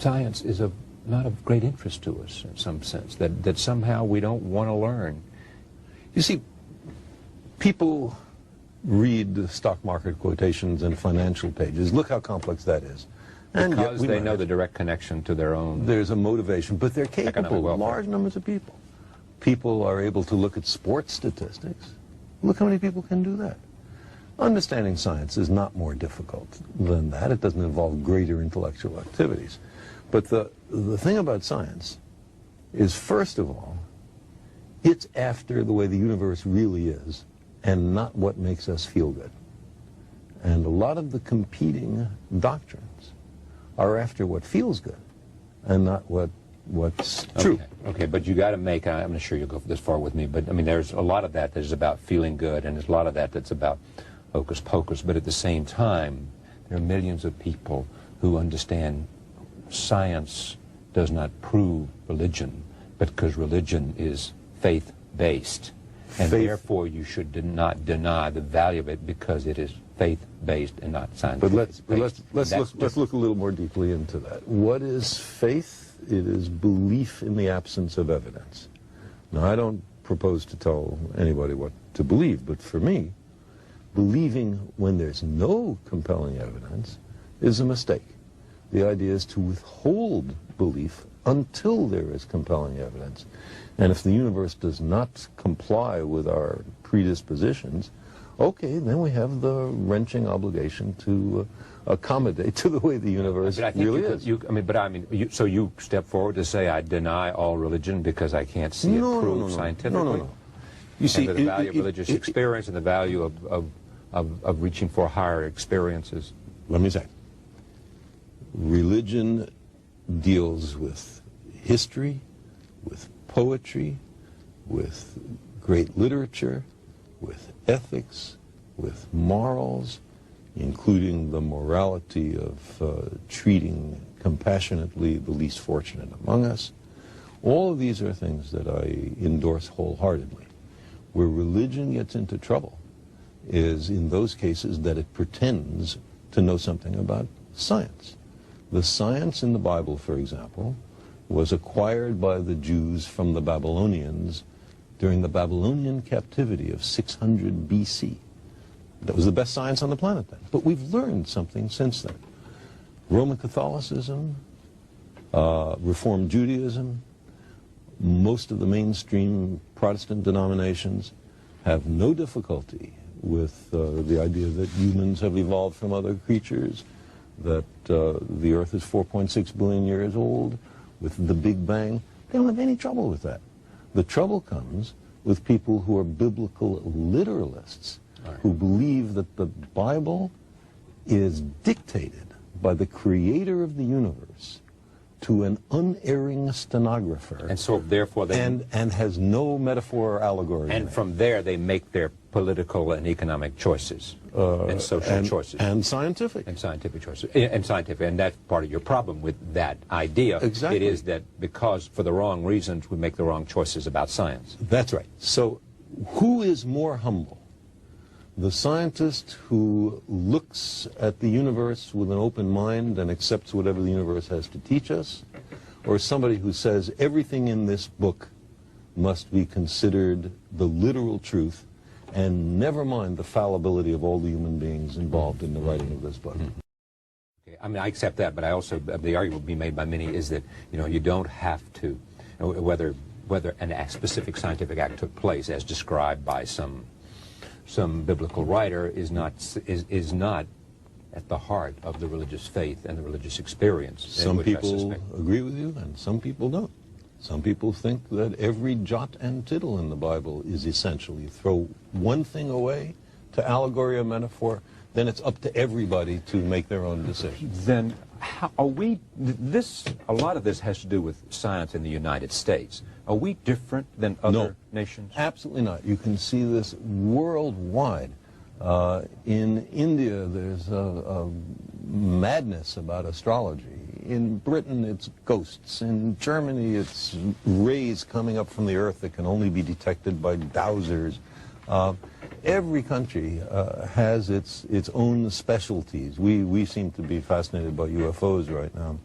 science is not of great interest to us in some sense, that somehow we don't want to learn. You see, people read the stock market quotations and financial pages. Look how complex that is. And because they know the direct connection to their own. There's a motivation, but they're capable. Large numbers of people. People are able to look at sports statistics. Look how many people can do that. Understanding science is not more difficult than that. It doesn't involve greater intellectual activities. But the thing about science is, first of all, it's after the way the universe really is and not what makes us feel good. And a lot of the competing doctrines are after what feels good and not what's true. Okay, but you got to make, I'm not sure you'll go this far with me, but I mean, there's a lot of that that is about feeling good, and there's a lot of that that's about hocus pocus, but at the same time, there are millions of people who understand science does not prove religion, but because religion is faith-based, and therefore you should not deny the value of it because it is faith-based and not scientific. But let's look a little more deeply into that. What is faith? It is belief in the absence of evidence. Now, I don't propose to tell anybody what to believe, but for me, believing when there's no compelling evidence is a mistake. The idea is to withhold belief until there is compelling evidence. And if the universe does not comply with our predispositions, okay, then we have the wrenching obligation to accommodate to the way the universe really is. So you step forward to say, I deny all religion because I can't see it proved scientifically? No. You see, the value of religious experience and the value of reaching for higher experiences. Let me say, religion deals with history, with poetry, with great literature, with ethics, with morals, including the morality of treating compassionately the least fortunate among us. All of these are things that I endorse wholeheartedly. Where religion gets into trouble is in those cases that it pretends to know something about science. The science in the Bible, for example, was acquired by the Jews from the Babylonians during the Babylonian captivity of 600 BC. That was the best science on the planet then. But we've learned something since then. Roman Catholicism, Reformed Judaism, most of the mainstream Protestant denominations have no difficulty with the idea that humans have evolved from other creatures, that the Earth is 4.6 billion years old, with the Big Bang. They don't have any trouble with that. The trouble comes with people who are biblical literalists, who believe that the Bible is dictated by the creator of the universe to an unerring stenographer. And so therefore they... And has no metaphor or allegory. And from there they make their political and economic choices. And social choices. And scientific. And scientific choices. And scientific. And that's part of your problem with that idea. Exactly. It is that because for the wrong reasons we make the wrong choices about science. That's right. So who is more humble? The scientist who looks at the universe with an open mind and accepts whatever the universe has to teach us, or somebody who says everything in this book must be considered the literal truth and never mind the fallibility of all the human beings involved in the writing of this book? Okay, I mean, I accept that, but I also, the argument being made by many is that, you don't have to, whether a specific scientific act took place as described by some biblical writer is not at the heart of the religious faith and the religious experience. Some people agree with you and some people don't. Some people think that every jot and tittle in the Bible is essential. You throw one thing away to allegory or metaphor, then it's up to everybody to make their own decisions. Then how are we, a lot of this has to do with science in the United States. Are we different than other nations? Absolutely not. You can see this worldwide. In India, there's a madness about astrology. In Britain, it's ghosts. In Germany, it's rays coming up from the Earth that can only be detected by dowsers. Every country has its own specialties. We seem to be fascinated by UFOs right now.